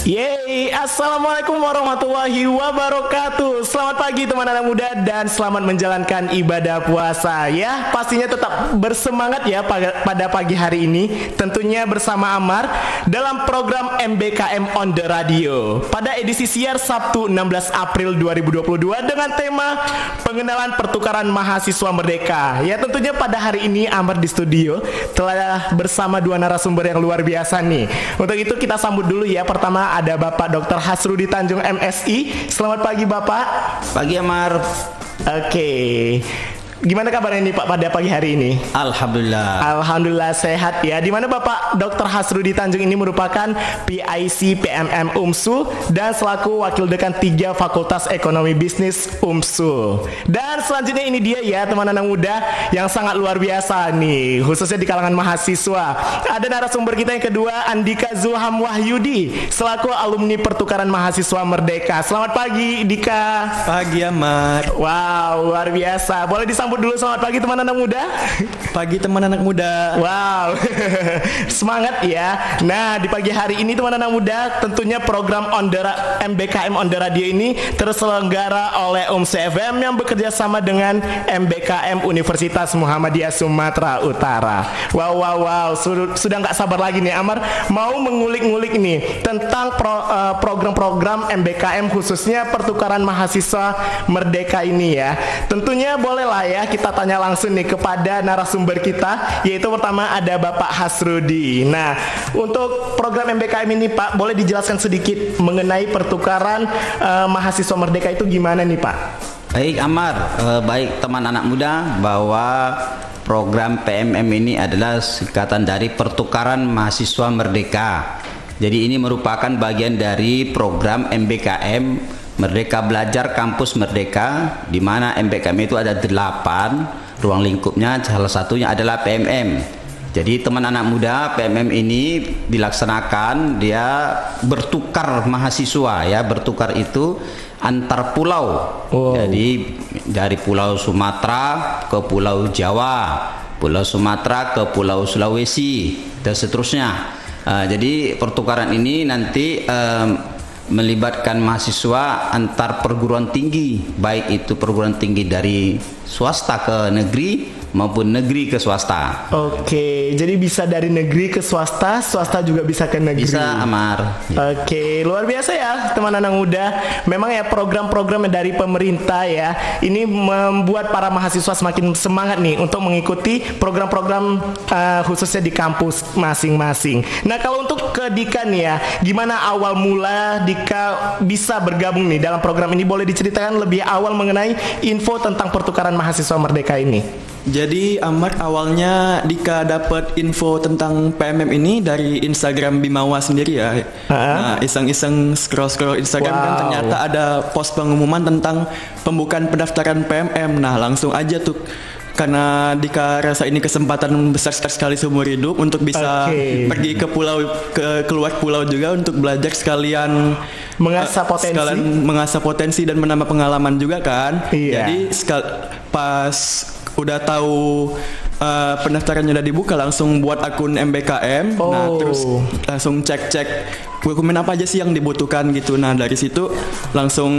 Yeay, Assalamualaikum warahmatullahi wabarakatuh. Selamat pagi teman anak muda dan selamat menjalankan ibadah puasa. Ya, pastinya tetap bersemangat ya pada pagi hari ini. Tentunya bersama Amar dalam program MBKM on the Radio pada edisi siar Sabtu 16 April 2022 dengan tema pengenalan pertukaran mahasiswa merdeka. Ya, tentunya pada hari ini Amar di studio telah bersama dua narasumber yang luar biasa nih. Untuk itu kita sambut dulu ya. Pertama ada Bapak Dr. Hasrudi Tanjung MSI. Selamat pagi Bapak. Pagi Amar. Oke. Gimana kabarnya nih Pak pada pagi hari ini? Alhamdulillah sehat ya. Di mana Bapak Dr. Hasrudi Tanjung ini merupakan PIC PMM UMSU dan selaku Wakil Dekan 3 Fakultas Ekonomi Bisnis UMSU. Dan selanjutnya ini dia ya teman anak muda yang sangat luar biasa nih, khususnya di kalangan mahasiswa. Ada narasumber kita yang kedua, Andika Zulham Wahyudi selaku alumni pertukaran mahasiswa merdeka. Selamat pagi Dika. Pagi Amar. Wow, luar biasa. Boleh disambut dulu, selamat pagi teman anak muda. Pagi teman anak muda. Wow. Semangat ya. Nah, di pagi hari ini teman anak muda, tentunya program MBKM on the Radio ini terselenggara oleh UMSU FM yang bekerja sama dengan MBKM Universitas Muhammadiyah Sumatera Utara. Wow. Sudah nggak sabar lagi nih Amar mau mengulik-ngulik nih tentang program-program MBKM khususnya pertukaran mahasiswa merdeka ini ya. Tentunya bolehlah ya kita tanya langsung nih kepada narasumber kita, yaitu pertama ada Bapak Hasrudi. Nah, untuk program MBKM ini Pak, boleh dijelaskan sedikit mengenai pertukaran mahasiswa merdeka itu gimana nih Pak? Baik Amar, baik teman anak muda, bahwa program PMM ini adalah singkatan dari pertukaran mahasiswa merdeka. Jadi ini merupakan bagian dari program MBKM Merdeka Belajar Kampus Merdeka, di mana MBKM itu ada 8 ruang lingkupnya, salah satunya adalah PMM. Jadi teman anak muda, PMM ini dilaksanakan, dia bertukar mahasiswa ya, bertukar itu antar pulau. Jadi dari Pulau Sumatera ke Pulau Jawa, Pulau Sumatera ke Pulau Sulawesi dan seterusnya. Jadi pertukaran ini nanti melibatkan mahasiswa antar perguruan tinggi, baik itu perguruan tinggi dari swasta ke negeri maupun negeri ke swasta. Oke, jadi bisa dari negeri ke swasta, swasta juga bisa ke negeri. Bisa Amar. Oke, luar biasa ya teman anak muda. Memang ya program-program dari pemerintah ya, ini membuat para mahasiswa semakin semangat nih untuk mengikuti program-program khususnya di kampus masing-masing. Nah, kalau untuk ke Dika nih ya, gimana awal mula Dika bisa bergabung nih dalam program ini? Boleh diceritakan lebih awal mengenai info tentang pertukaran mahasiswa merdeka ini? Jadi Amar, awalnya Dika dapat info tentang PMM ini dari Instagram Bimawa sendiri ya. Nah, iseng-iseng scroll Instagram kan ternyata ada post pengumuman tentang pembukaan pendaftaran PMM. Nah, langsung aja tuh, karena Dika rasa ini kesempatan besar sekali seumur hidup untuk bisa pergi ke pulau, keluar pulau juga untuk belajar sekalian mengasah potensi dan menambah pengalaman juga kan. Jadi pas udah tahu pendaftarannya udah dibuka, langsung buat akun MBKM. Nah, terus langsung cek dokumen apa aja sih yang dibutuhkan gitu. Nah, dari situ langsung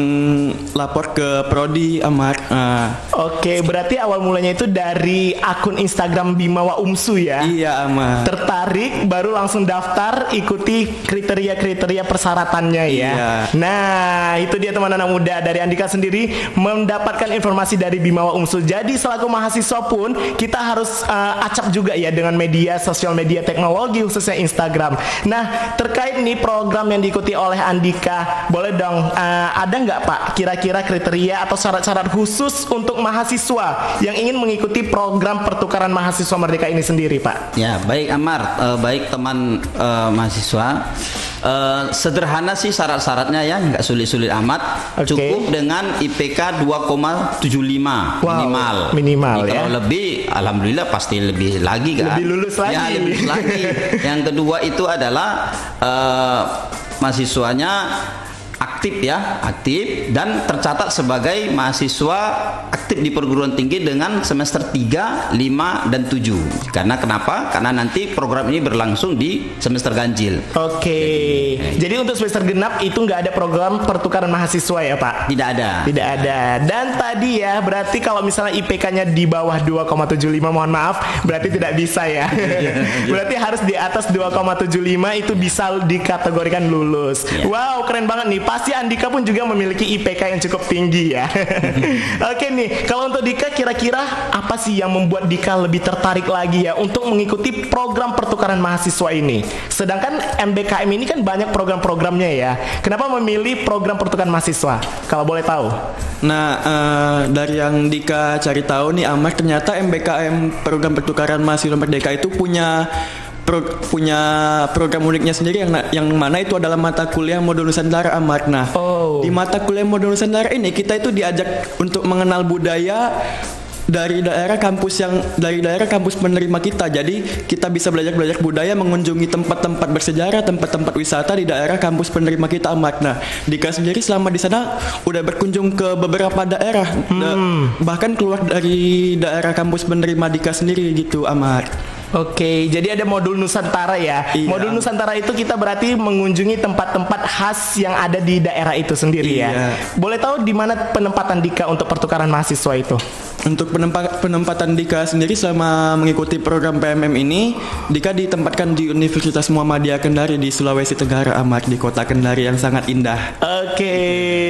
lapor ke Prodi Amar. Oke, berarti awal mulanya itu dari akun Instagram Bimawa UMSU ya? Iya Amar. Tertarik baru langsung daftar, ikuti kriteria-kriteria persyaratannya ya. Iya. Nah, itu dia teman anak muda, dari Andika sendiri mendapatkan informasi dari Bimawa UMSU. Jadi selaku mahasiswa pun kita harus acap juga ya dengan media sosial media teknologi khususnya Instagram. Nah, terkait nih program yang diikuti oleh Andika, boleh dong ada nggak Pak kira-kira kriteria atau syarat-syarat khusus untuk mahasiswa yang ingin mengikuti program pertukaran mahasiswa merdeka ini sendiri Pak? Ya, baik Amar, baik teman mahasiswa. Sederhana sih syarat-syaratnya ya, nggak sulit-sulit amat. Cukup dengan IPK 2,75 minimal ya. Kalau lebih, alhamdulillah pasti lebih lagi kan. Lebih lulus lagi. Ya, lebih lulus lagi. Yang kedua itu adalah mahasiswanya aktif aktif dan tercatat sebagai mahasiswa aktif di perguruan tinggi dengan semester 3, 5 dan 7. Karena kenapa? Karena nanti program ini berlangsung di semester ganjil. Oke. Jadi untuk semester genap itu nggak ada program pertukaran mahasiswa ya, Pak? Tidak ada. Tidak ada. Dan tadi ya, berarti kalau misalnya IPK-nya di bawah 2,75, mohon maaf, berarti tidak bisa ya. Berarti harus di atas 2,75 itu bisa dikategorikan lulus. Wow, keren banget nih. Pasti Andika pun juga memiliki IPK yang cukup tinggi ya. Oke nih, kalau untuk Dika kira-kira apa sih yang membuat Dika lebih tertarik lagi ya untuk mengikuti program pertukaran mahasiswa ini? Sedangkan MBKM ini kan banyak program-programnya ya. Kenapa memilih program pertukaran mahasiswa? Kalau boleh tahu. Nah, dari yang Dika cari tahu nih Amar, ternyata MBKM program pertukaran mahasiswa merdeka itu punya program uniknya sendiri yang mana itu adalah mata kuliah modul Nusantara, Amar. Nah, di mata kuliah modul Nusantara ini kita itu diajak untuk mengenal budaya dari daerah kampus penerima kita. Jadi kita bisa belajar budaya, mengunjungi tempat-tempat bersejarah, tempat-tempat wisata di daerah kampus penerima kita, Ahmad. Nah, Dika sendiri selama di sana udah berkunjung ke beberapa daerah, bahkan keluar dari daerah kampus penerima Dika sendiri gitu, Ahmad. Oke, jadi ada modul Nusantara ya. Iya. Modul Nusantara itu kita berarti mengunjungi tempat-tempat khas yang ada di daerah itu sendiri ya. Boleh tahu di mana penempatan Dika untuk pertukaran mahasiswa itu? Untuk penempatan Dika sendiri selama mengikuti program PMM ini, Dika ditempatkan di Universitas Muhammadiyah Kendari di Sulawesi Tenggara, Ahmad, di kota Kendari yang sangat indah. Oke,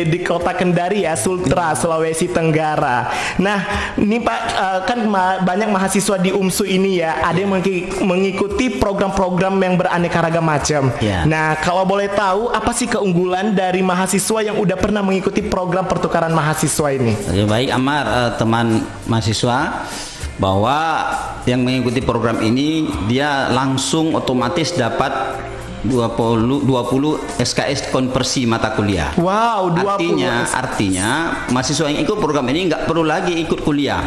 di kota Kendari ya, Sultra, Sulawesi Tenggara. Nah, ini Pak, kan banyak mahasiswa di UMSU ini ya, ada yang mengikuti program-program yang beraneka ragam macam. Nah, kalau boleh tahu, apa sih keunggulan dari mahasiswa yang udah pernah mengikuti program pertukaran mahasiswa ini? Baik, Amar, teman mahasiswa, bahwa yang mengikuti program ini dia langsung otomatis dapat 20 SKS konversi mata kuliah. Wow, 20. Artinya mahasiswa yang ikut program ini nggak perlu lagi ikut kuliah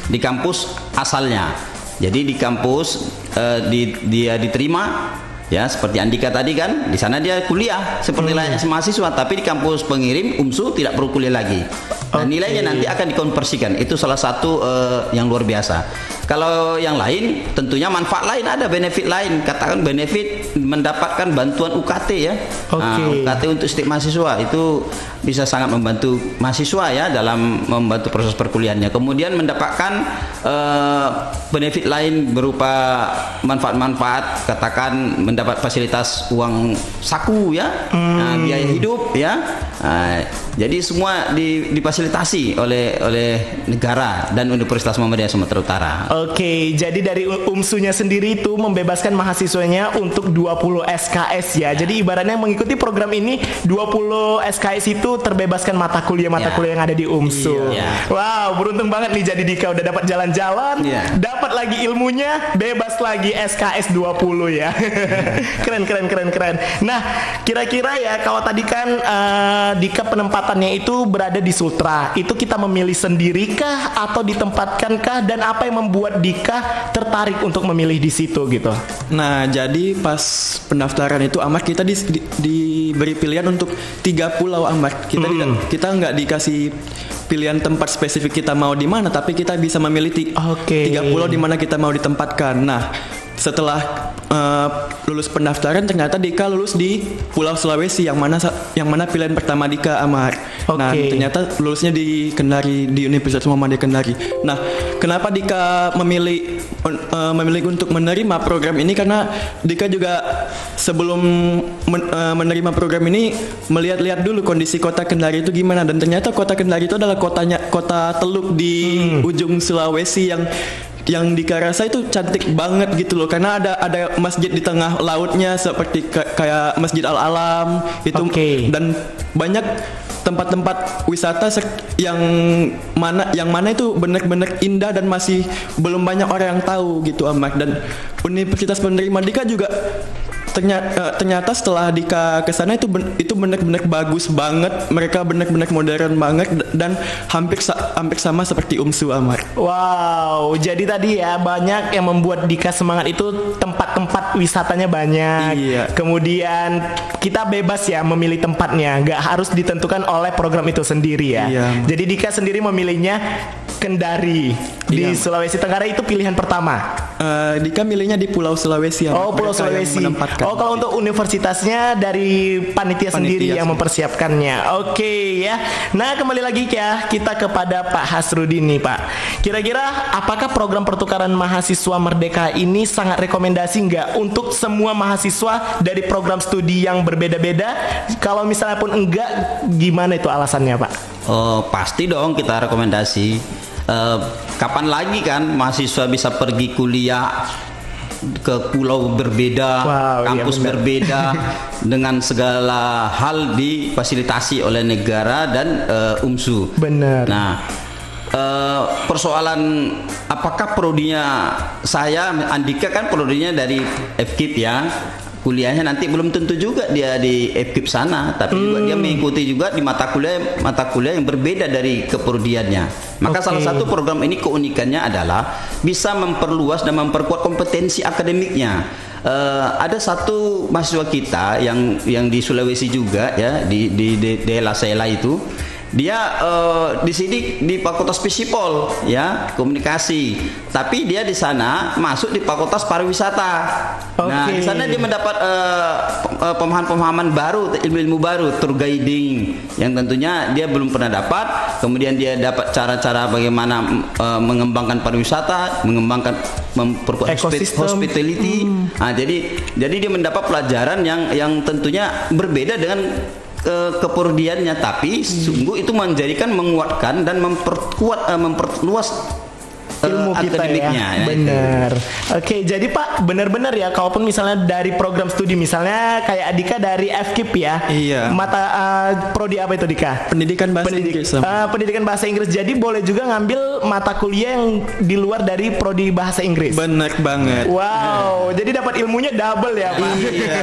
di kampus asalnya. Jadi di kampus dia diterima ya, seperti Andika tadi kan, di sana dia kuliah seperti layaknya mahasiswa, tapi di kampus pengirim UMSU tidak perlu kuliah lagi. Nah, nilainya nanti akan dikonversikan. Itu salah satu yang luar biasa. Kalau yang lain tentunya manfaat lain, ada benefit lain. Katakan benefit mendapatkan bantuan UKT ya. UKT untuk setiap mahasiswa itu bisa sangat membantu mahasiswa ya dalam membantu proses perkuliahannya. Kemudian mendapatkan benefit lain berupa manfaat-manfaat, katakan mendapat fasilitas uang saku ya, biaya hidup ya. Jadi semua difasilitasi oleh negara dan Universitas Muhammadiyah Sumatera Utara. Oke, jadi dari UMSU-nya sendiri itu membebaskan mahasiswanya untuk 20 SKS ya. Jadi ibaratnya mengikuti program ini 20 SKS itu terbebaskan mata kuliah yang ada di UMSU. Wow, beruntung banget nih jadi Dika udah dapat jalan-jalan, dapat lagi ilmunya, bebas lagi SKS 20 ya. Keren. Nah, kira-kira ya kalau tadi kan Dika penempatannya itu berada di Sultra, itu kita memilih sendirikah atau ditempatkankah, dan apa yang membuat Dika tertarik untuk memilih di situ gitu? Nah, jadi pas pendaftaran itu Ahmad, kita diberi pilihan untuk 3 pulau, Ahmad. Kita nggak dikasih pilihan tempat spesifik kita mau di mana, tapi kita bisa memilih 3 pulau di mana kita mau ditempatkan. Nah, setelah lulus pendaftaran ternyata Dika lulus di Pulau Sulawesi yang mana pilihan pertama Dika, Amar. Nah, ternyata lulusnya di Kendari, di Universitas Muhammadiyah Kendari. Nah, kenapa Dika memilih untuk menerima program ini? Karena Dika juga sebelum menerima program ini melihat-lihat dulu kondisi kota Kendari itu gimana, dan ternyata kota Kendari itu adalah kota teluk di ujung Sulawesi yang Dika rasa itu cantik banget gitu loh, karena ada masjid di tengah lautnya seperti kayak Masjid Al-Alam itu, dan banyak tempat-tempat wisata yang mana itu benar-benar indah dan masih belum banyak orang yang tahu gitu, Ahmad. Dan Universitas penerima Dika juga ternyata setelah Dika kesana itu benar-benar bagus banget. Mereka benar-benar modern banget dan hampir sama seperti UMSU, Amar. Wow, jadi tadi ya banyak yang membuat Dika semangat itu tempat-tempat wisatanya banyak. Iya. Kemudian kita bebas ya memilih tempatnya, nggak harus ditentukan oleh program itu sendiri ya. Iya. Jadi Dika sendiri memilihnya Kendari di Sulawesi Tenggara, itu pilihan pertama. Dika milihnya di Pulau Sulawesi. Oh, Pulau Sulawesi. Oh, kalau untuk universitasnya dari panitia sendiri yang mempersiapkannya. Oke ya. Nah, kembali lagi ya kita kepada Pak Hasrudi nih, Pak. Kira-kira apakah program pertukaran mahasiswa Merdeka ini sangat rekomendasi nggak untuk semua mahasiswa dari program studi yang berbeda-beda? Kalau misalnya pun enggak, gimana itu alasannya, Pak? Oh, pasti dong kita rekomendasi. Kapan lagi kan mahasiswa bisa pergi kuliah ke pulau berbeda, kampus berbeda dengan segala hal difasilitasi oleh negara dan UMSU. Benar. Nah, persoalan apakah prodinya saya Andika kan prodinya dari FKIP ya. Kuliahnya nanti belum tentu juga dia di FKIP sana, tapi juga dia mengikuti juga di mata kuliah yang berbeda dari keprodiannya. Maka salah satu program ini keunikannya adalah bisa memperluas dan memperkuat kompetensi akademiknya. Ada satu mahasiswa kita yang di Sulawesi juga ya, di Dela Sela itu. Dia di sini di Fakultas Fisipol ya, komunikasi, tapi dia di sana masuk di Fakultas Pariwisata. Nah, di sana dia mendapat pemahaman-pemahaman baru, ilmu-ilmu baru, tour guiding yang tentunya dia belum pernah dapat. Kemudian dia dapat cara-cara bagaimana mengembangkan pariwisata, memperkuat hospitality. Nah, jadi dia mendapat pelajaran yang tentunya berbeda dengan keprodiannya, tapi sungguh itu menguatkan dan memperluas ilmu kita ya. Benar. Oke, jadi Pak, benar-benar ya, kalaupun misalnya dari program studi misalnya kayak Adika dari FKIP ya. Iya. Mata prodi apa itu, Dika? Pendidikan bahasa Inggris. Pendidikan bahasa Inggris. Jadi boleh juga ngambil mata kuliah yang di luar dari prodi bahasa Inggris. Benar banget. Wow, jadi dapat ilmunya double ya, Pak. Iya.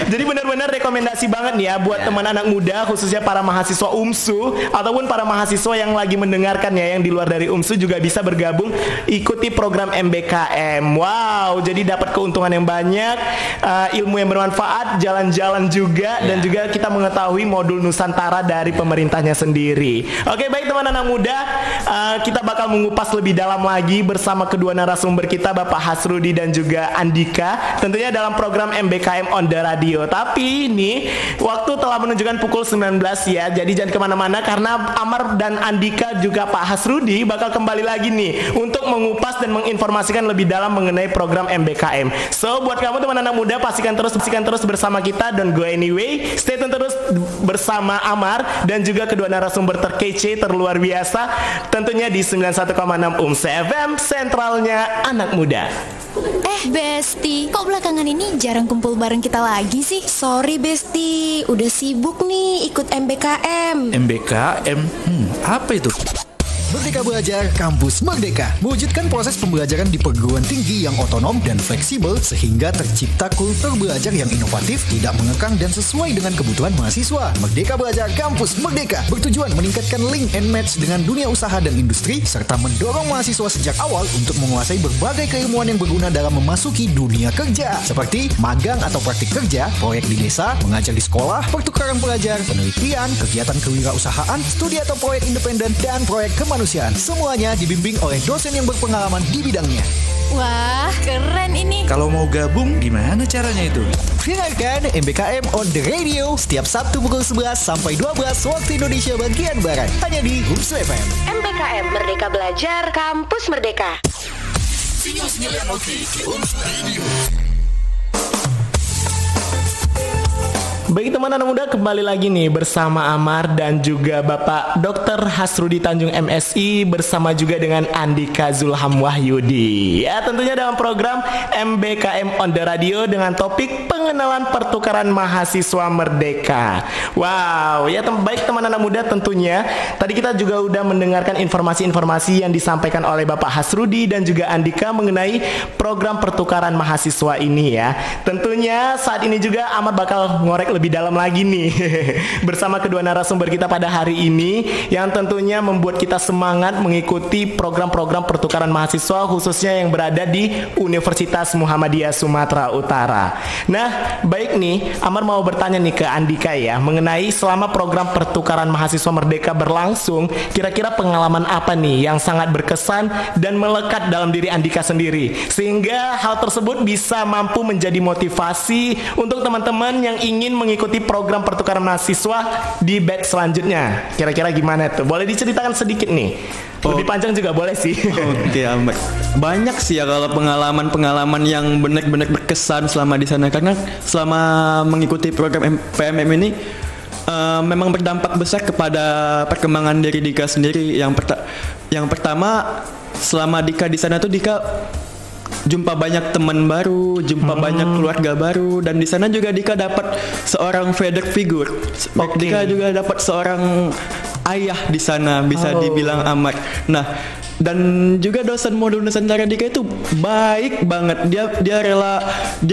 Jadi benar-benar rekomendasi banget nih ya buat teman anak muda, khususnya para mahasiswa UMSU ataupun para mahasiswa yang lagi mendengarkan ya, yang di luar dari UMSU juga bisa bergabung ikuti program MBKM. Wow, jadi dapat keuntungan yang banyak, ilmu yang bermanfaat, jalan-jalan juga, dan juga kita mengetahui modul Nusantara dari pemerintahnya sendiri. Oke, baik teman anak muda, kita bakal mengupas lebih dalam lagi bersama kedua narasumber kita, Bapak Hasrudi dan juga Andika, tentunya dalam program MBKM on the radio. Tapi ini waktu telah menunjukkan pukul 19 ya, jadi jangan kemana-mana karena Amar dan Andika juga Pak Hasrudi bakal kembali lagi nih untuk mengupas dan menginformasikan lebih dalam mengenai program MBKM. So, buat kamu teman anak muda, pastikan terus bersama kita, don't go anyway. Stay tune terus bersama Amar dan juga kedua narasumber terkece, terluar biasa, tentunya di 91,6 UMS FM, sentralnya anak muda. Besti, kok belakangan ini jarang kumpul bareng kita lagi sih? Sorry Besti, udah sibuk nih ikut MBKM. MBKM? Apa itu? Merdeka Belajar Kampus Merdeka mewujudkan proses pembelajaran di perguruan tinggi yang otonom dan fleksibel sehingga tercipta kultur belajar yang inovatif, tidak mengekang dan sesuai dengan kebutuhan mahasiswa. Merdeka Belajar Kampus Merdeka bertujuan meningkatkan link and match dengan dunia usaha dan industri serta mendorong mahasiswa sejak awal untuk menguasai berbagai keilmuan yang berguna dalam memasuki dunia kerja seperti magang atau praktik kerja, proyek di desa, mengajar di sekolah, pertukaran pelajar, penelitian, kegiatan kewirausahaan, studi atau proyek independen dan proyek kemanusiaan. Semuanya dibimbing oleh dosen yang berpengalaman di bidangnya. Wah, keren ini. Kalau mau gabung, gimana caranya itu? Dengarkan MBKM on the radio setiap Sabtu pukul 11 sampai 12 waktu Indonesia bagian Barat. Hanya di UMSU FM. MBKM Merdeka Belajar Kampus Merdeka. Baik teman anak muda, kembali lagi nih bersama Amar dan juga Bapak Dr. Hasrudi Tanjung MSI bersama juga dengan Andika Zulham Wahyudi. Ya, tentunya dalam program MBKM on the Radio dengan topik pengenalan pertukaran mahasiswa merdeka. Wow, ya baik teman anak muda, tentunya tadi kita juga udah mendengarkan informasi-informasi yang disampaikan oleh Bapak Hasrudi dan juga Andika mengenai program pertukaran mahasiswa ini ya. Tentunya saat ini juga Amar bakal ngorek lebih dalam lagi nih bersama kedua narasumber kita pada hari ini yang tentunya membuat kita semangat mengikuti program-program pertukaran mahasiswa khususnya yang berada di Universitas Muhammadiyah Sumatera Utara. Nah, baik nih, Amar mau bertanya nih ke Andika ya mengenai selama program pertukaran mahasiswa merdeka berlangsung, kira-kira pengalaman apa nih yang sangat berkesan dan melekat dalam diri Andika sendiri sehingga hal tersebut bisa mampu menjadi motivasi untuk teman-teman yang ingin mengikuti program pertukaran mahasiswa di batch selanjutnya. Kira-kira gimana tuh? Boleh diceritakan sedikit nih. Lebih panjang juga boleh sih. Oke, banyak sih ya kalau pengalaman-pengalaman yang benar-benar berkesan selama di sana, karena selama mengikuti program PMM ini memang berdampak besar kepada perkembangan diri Dika sendiri. Yang pertama, selama Dika di sana tuh Dika jumpa banyak teman baru, jumpa banyak keluarga baru, dan di sana juga Dika dapat seorang father figure. Dika juga dapat seorang ayah di sana, bisa dibilang Amar. Nah, dan juga dosen modul Nusantara Dika itu baik banget. Dia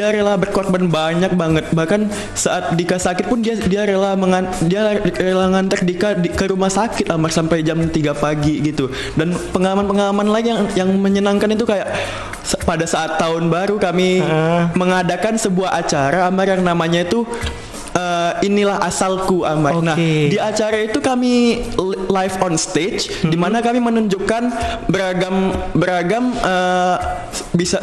rela berkorban banyak banget. Bahkan saat Dika sakit pun dia rela ngantar Dika ke rumah sakit Amar sampai jam 3 pagi gitu. Dan pengalaman-pengalaman lagi yang menyenangkan itu kayak pada saat tahun baru kami mengadakan sebuah acara Amar yang namanya itu inilah asalku Amar. Nah, di acara itu kami live on stage di mana kami menunjukkan beragam bisa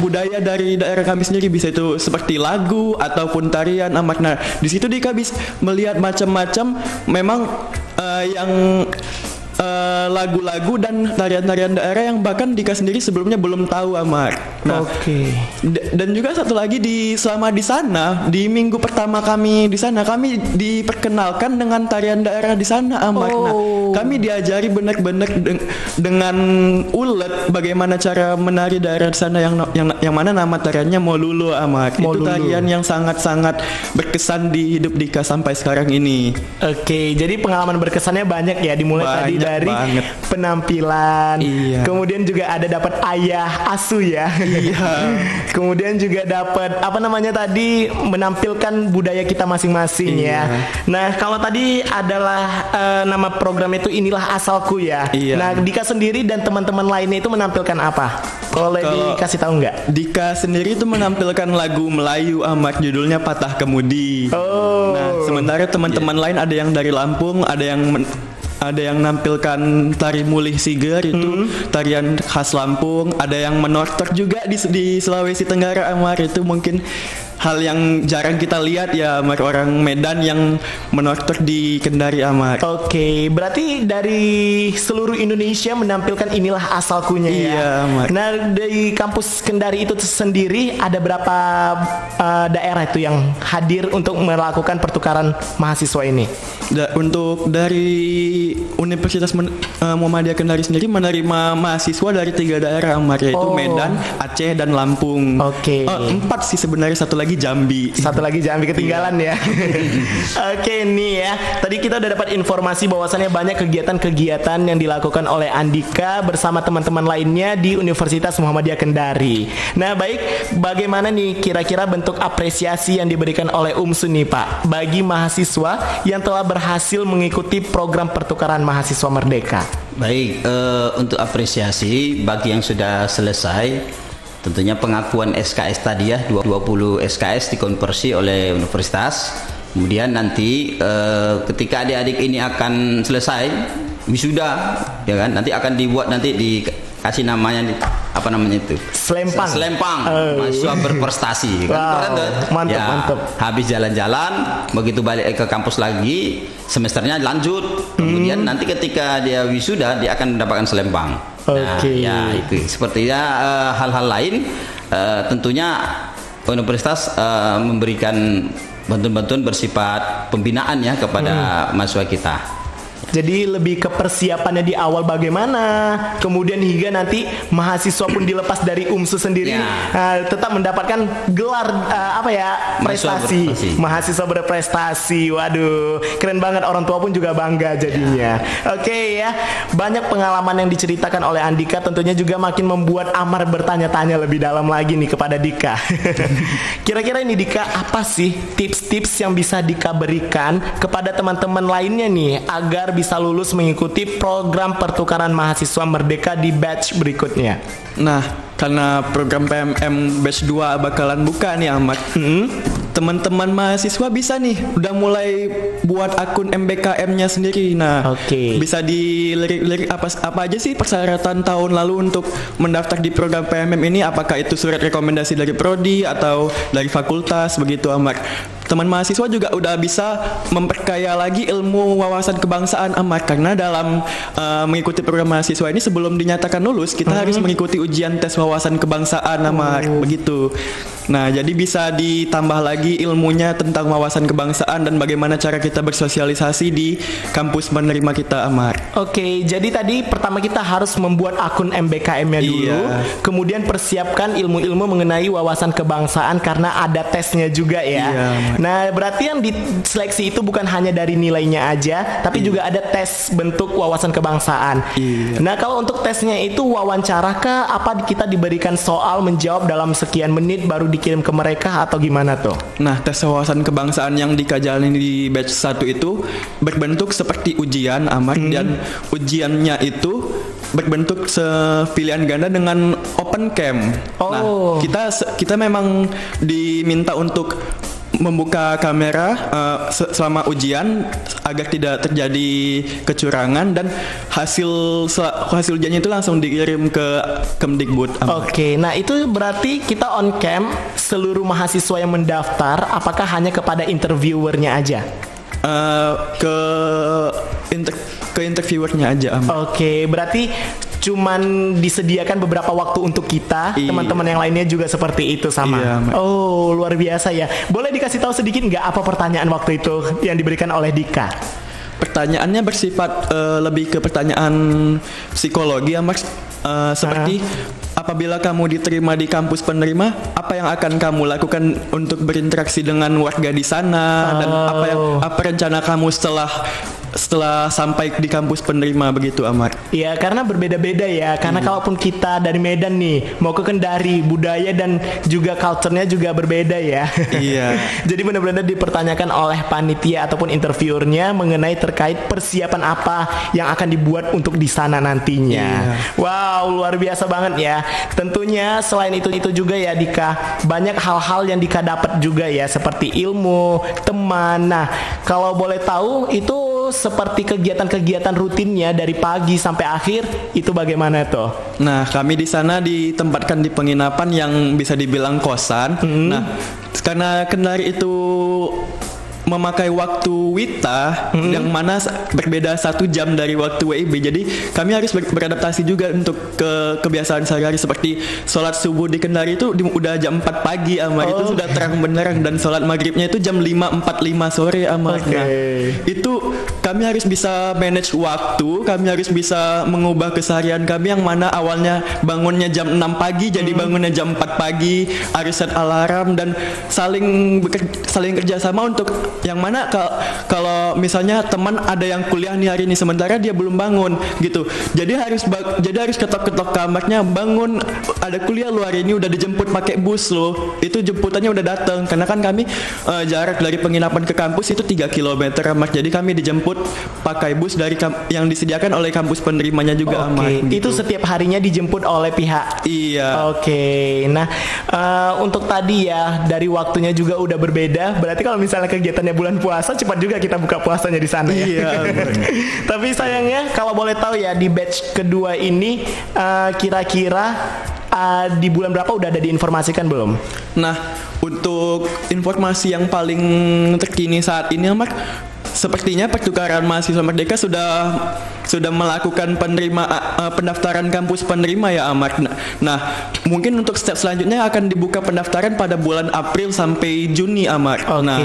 budaya dari daerah kami sendiri, bisa itu seperti lagu ataupun tarian Amar. Nah, di situ Dika bisa melihat macam-macam memang yang lagu-lagu dan tarian-tarian daerah yang bahkan Dika sendiri sebelumnya belum tahu Amar. Nah, dan juga satu lagi selama di sana, di minggu pertama kami di sana, kami diperkenalkan dengan tarian daerah di sana Amar. Nah, kami diajari benar-benar dengan ulet bagaimana cara menari daerah di sana yang mana nama tariannya Molulu Amar. Itu tarian yang sangat-sangat berkesan di hidup Dika sampai sekarang ini. Oke, jadi pengalaman berkesannya banyak ya, dimulai tadi dari penampilan, kemudian juga ada dapat ayah asuh ya, kemudian juga dapat menampilkan budaya kita masing-masing ya. Nah, kalau tadi adalah nama program itu inilah asalku ya. Nah, Dika sendiri dan teman-teman lainnya itu menampilkan apa? Boleh dikasih tahu nggak? Dika sendiri itu menampilkan lagu Melayu Amar, judulnya Patah Kemudi. Nah, sementara teman-teman lain ada yang dari Lampung, ada yang menampilkan tari mulih sigar, itu tarian khas Lampung. Ada yang menortor juga di Sulawesi Tenggara Amar, itu mungkin hal yang jarang kita lihat ya Amar, orang Medan yang menortor di Kendari Amar. Oke, berarti dari seluruh Indonesia menampilkan inilah asalkunya ya. Iya Amar. Nah, dari kampus Kendari itu sendiri ada berapa daerah itu yang hadir untuk melakukan pertukaran mahasiswa ini? Untuk dari Universitas Muhammadiyah Kendari sendiri menerima mahasiswa dari 3 daerah Amar, yaitu Medan, Aceh, dan Lampung. 4 sih sebenarnya, satu lagi Jambi ketinggalan ya. Oke nih ya, tadi kita udah dapat informasi bahwasannya banyak kegiatan-kegiatan yang dilakukan oleh Andika bersama teman-teman lainnya di Universitas Muhammadiyah Kendari. Nah, baik, bagaimana nih kira-kira bentuk apresiasi yang diberikan oleh UMSU nih Pak bagi mahasiswa yang telah berhasil mengikuti program pertukaran mahasiswa merdeka? Baik, untuk apresiasi bagi yang sudah selesai, tentunya pengakuan SKS tadi ya, 20 SKS dikonversi oleh universitas. Kemudian nanti ketika adik-adik ini akan selesai wisuda, ya kan, nanti akan dibuat, nanti dikasih namanya apa namanya itu? Selempang. Mahasiswa berprestasi. Kan keren tuh. Mantap. Habis jalan-jalan, begitu balik ke kampus lagi, semesternya lanjut. Kemudian nanti ketika dia wisuda, dia akan mendapatkan selempang. Ya itu sepertinya hal-hal lain tentunya universitas memberikan bantuan-bantuan bersifat pembinaan ya kepada mahasiswa kita. Jadi lebih ke persiapannya di awal bagaimana, kemudian hingga nanti mahasiswa pun dilepas dari UMSU sendiri tetap mendapatkan gelar prestasi, mahasiswa berprestasi. Waduh, keren banget, orang tua pun juga bangga jadinya. Oke ya, banyak pengalaman yang diceritakan oleh Andika, tentunya juga makin membuat Amar bertanya-tanya lebih dalam lagi nih kepada Dika. Kira-kira ini Dika, apa sih tips-tips yang bisa Dika berikan kepada teman-teman lainnya nih agar bisa lulus mengikuti program pertukaran mahasiswa merdeka di batch berikutnya? Nah, karena program PMM batch 2 bakalan buka nih Ahmad. Teman-teman mahasiswa bisa nih udah mulai buat akun MBKM-nya sendiri. Nah, bisa dilirik apa aja sih persyaratan tahun lalu untuk mendaftar di program PMM ini, apakah itu surat rekomendasi dari prodi atau dari fakultas begitu Ahmad. Teman mahasiswa juga udah bisa memperkaya lagi ilmu wawasan kebangsaan Ahmad, karena dalam mengikuti program mahasiswa ini sebelum dinyatakan lulus kita harus mengikuti ujian tes wawasan kebangsaan Ahmad begitu. Nah, jadi bisa ditambah lagi ilmunya tentang wawasan kebangsaan dan bagaimana cara kita bersosialisasi di kampus menerima kita Ahmad. Oke, jadi tadi pertama kita harus membuat akun MBKM-nya dulu, kemudian persiapkan ilmu-ilmu mengenai wawasan kebangsaan karena ada tesnya juga ya. Nah, berarti yang diseleksi itu bukan hanya dari nilainya aja, tapi juga ada tes bentuk wawasan kebangsaan. Nah, kalau untuk tesnya itu wawancara kah? Apa kita diberikan soal menjawab dalam sekian menit baru dikirim ke mereka atau gimana tuh? Nah, tes wawasan kebangsaan yang dikajalin di batch 1 itu berbentuk seperti ujian Ahmad, dan ujiannya itu berbentuk pilihan ganda dengan open cam. Nah, kita memang diminta untuk membuka kamera selama ujian agar tidak terjadi kecurangan, dan hasil ujiannya itu langsung dikirim ke Kemdikbud. Oke, nah itu berarti kita on cam seluruh mahasiswa yang mendaftar, apakah hanya kepada interviewernya aja? Ke interviewernya aja. Oke, berarti cuman disediakan beberapa waktu untuk kita, teman-teman yang lainnya juga seperti itu sama. Oh, luar biasa ya. Boleh dikasih tahu sedikit nggak apa pertanyaan waktu itu yang diberikan oleh Dika? Pertanyaannya bersifat lebih ke pertanyaan psikologi ya Mas. Seperti apabila kamu diterima di kampus penerima, apa yang akan kamu lakukan untuk berinteraksi dengan warga di sana, dan apa rencana kamu setelah sampai di kampus penerima begitu Amar? Iya, karena berbeda-beda ya. Karena kalaupun kita dari Medan nih mau ke Kendari, budaya dan juga culture-nya juga berbeda ya. Iya. Jadi benar-benar dipertanyakan oleh panitia ataupun interviewernya mengenai terkait persiapan apa yang akan dibuat untuk di sana nantinya. Wow, luar biasa banget ya. Tentunya selain itu juga ya Dika, banyak hal-hal yang Dika dapat juga ya, seperti ilmu, teman. Nah, kalau boleh tahu itu seperti kegiatan-kegiatan rutinnya dari pagi sampai akhir itu bagaimana tuh? Nah, kami di sana ditempatkan di penginapan yang bisa dibilang kosan. Nah, karena Kendari itu memakai waktu WITA yang mana berbeda 1 jam dari waktu WIB, jadi kami harus beradaptasi juga untuk kebiasaan sehari-hari, seperti sholat subuh di Kendari itu udah jam 4 pagi Amar, itu sudah terang benderang, dan sholat maghribnya itu jam 5.45 sore Amar. Nah, itu kami harus bisa manage waktu, kami harus bisa mengubah keseharian kami yang mana awalnya bangunnya jam 6 pagi jadi bangunnya jam 4 pagi, harus set alarm dan saling kerjasama untuk yang mana kalau misalnya teman ada yang kuliah nih hari ini sementara dia belum bangun gitu, jadi harus ketok-ketok kamarnya, bangun ada kuliah lu hari ini, udah dijemput pakai bus lo, itu jemputannya udah datang, karena kan kami jarak dari penginapan ke kampus itu 3 km Amar, jadi kami dijemput pakai bus dari yang disediakan oleh kampus penerimanya juga Amar. Gitu. Itu setiap harinya dijemput oleh pihak. Iya. Nah, untuk tadi ya dari waktunya juga udah berbeda, berarti kalau misalnya kegiatan bulan puasa cepat juga kita buka puasanya di sana ya. Iya. Tapi sayangnya kalau boleh tahu ya di batch kedua ini kira-kira di bulan berapa udah ada diinformasikan belum? Nah, untuk informasi yang paling terkini saat ini Amar, sepertinya pertukaran mahasiswa Merdeka sudah melakukan pendaftaran kampus penerima ya Ahmad. Nah, mungkin untuk step selanjutnya akan dibuka pendaftaran pada bulan April sampai Juni Ahmad. Nah,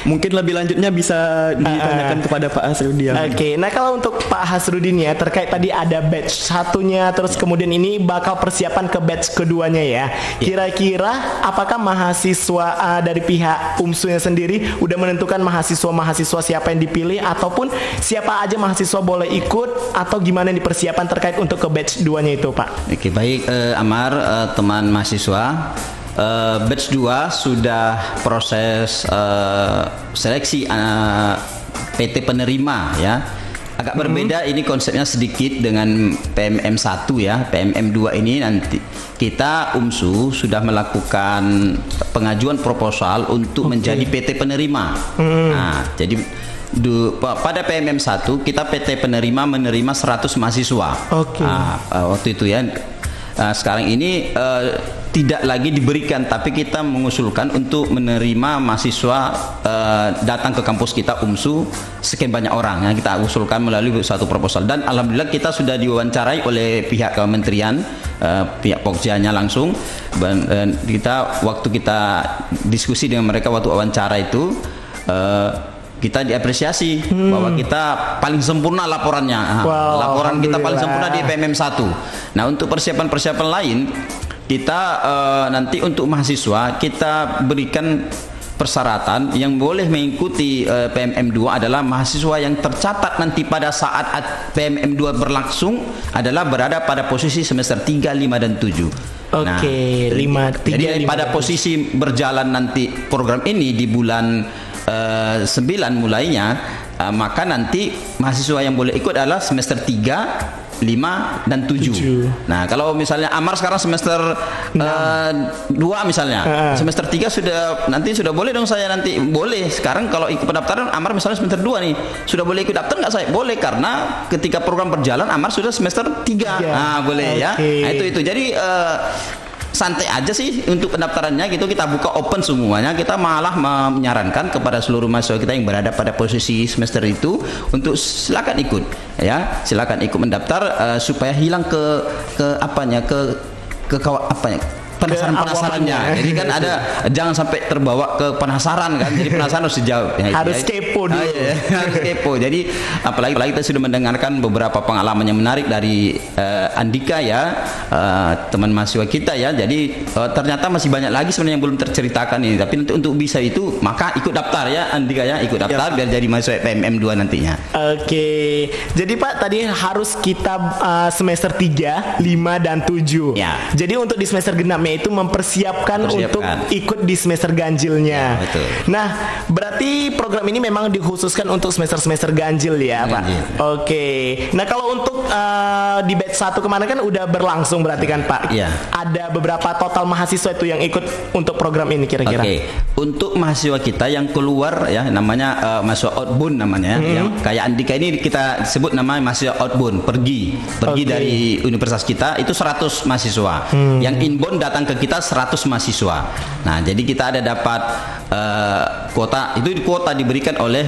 mungkin lebih lanjutnya bisa ditanyakan kepada Pak Hasrudin. Oke, nah kalau untuk Pak Hasrudin ya terkait tadi ada batch satunya, terus kemudian ini bakal persiapan ke batch keduanya ya. Kira-kira apakah mahasiswa dari pihak UMSU-nya sendiri udah menentukan mahasiswa siapa yang dipilih ataupun siapa aja mahasiswa boleh ikut atau gimana yang dipersiapan terkait untuk ke batch 2-nya itu Pak? Oke, baik Amar, teman mahasiswa. Batch 2 sudah proses seleksi PT penerima ya. Agak berbeda ini konsepnya sedikit dengan PMM 1 ya. PMM 2 ini nanti kita UMSU sudah melakukan pengajuan proposal untuk menjadi PT penerima. Nah, jadi pada PMM 1 kita PT penerima menerima 100 mahasiswa. Waktu itu ya. Sekarang ini tidak lagi diberikan, tapi kita mengusulkan untuk menerima mahasiswa datang ke kampus kita UMSU sekian banyak orang. Kita usulkan melalui satu proposal dan alhamdulillah kita sudah diwawancarai oleh pihak kementerian, pihak Pokjanya langsung. Waktu kita diskusi dengan mereka waktu wawancara itu, kita diapresiasi bahwa kita paling sempurna laporannya. Laporan kita paling sempurna di PMM 1. Nah, untuk persiapan lain kita nanti untuk mahasiswa kita berikan persyaratan yang boleh mengikuti PMM 2 adalah mahasiswa yang tercatat nanti pada saat PMM 2 berlangsung adalah berada pada posisi semester 3, 5 dan 7. Jadi pada posisi berjalan nanti program ini di bulan 9 mulainya, maka nanti mahasiswa yang boleh ikut adalah semester 3, 5 dan 7. Nah, kalau misalnya Amar sekarang semester 2 misalnya, semester 3 sudah boleh dong saya nanti. Boleh. Sekarang kalau ikut pendaftaran Amar misalnya semester 2 nih, sudah boleh ikut daftar nggak saya? Boleh, karena ketika program berjalan Amar sudah semester 3. Nah, boleh ya. Nah, itu. Jadi santai aja sih untuk pendaftarannya gitu, kita buka open semuanya. Kita malah menyarankan kepada seluruh mahasiswa kita yang berada pada posisi semester itu untuk silakan ikut ya, silakan ikut mendaftar supaya hilang penasarannya. Jadi kan ada, jangan sampai terbawa ke penasaran kan. Jadi penasaran harus dijawab. Harus kepo dulu. Harus kepo. Jadi apalagi kita sudah mendengarkan beberapa pengalaman yang menarik dari Andika ya, teman mahasiswa kita ya. Jadi ternyata masih banyak lagi sebenarnya yang belum terceritakan ini. Tapi untuk bisa itu maka ikut daftar ya Andika ya, ikut daftar biar jadi mahasiswa PMM 2 nantinya. Oke. Jadi Pak tadi harus kita semester 3, 5 dan 7. Ya. Jadi untuk di semester genapnya itu mempersiapkan untuk ikut di semester ganjilnya. Ya, betul. Nah, berarti program ini memang dikhususkan untuk semester-semester ganjil ya, Pak. Oke. Nah, kalau untuk di batch 1 kemarin kan udah berlangsung berarti kan, Pak? Iya. Ada beberapa total mahasiswa itu yang ikut untuk program ini kira-kira? Oke. Untuk mahasiswa kita yang keluar ya, namanya mahasiswa outbound namanya. Yang kayak Andika ini kita sebut namanya mahasiswa outbound, pergi dari universitas kita itu 100 mahasiswa. Yang inbound datang ke kita 100 mahasiswa. Nah, jadi kita ada dapat kuota, itu kuota diberikan oleh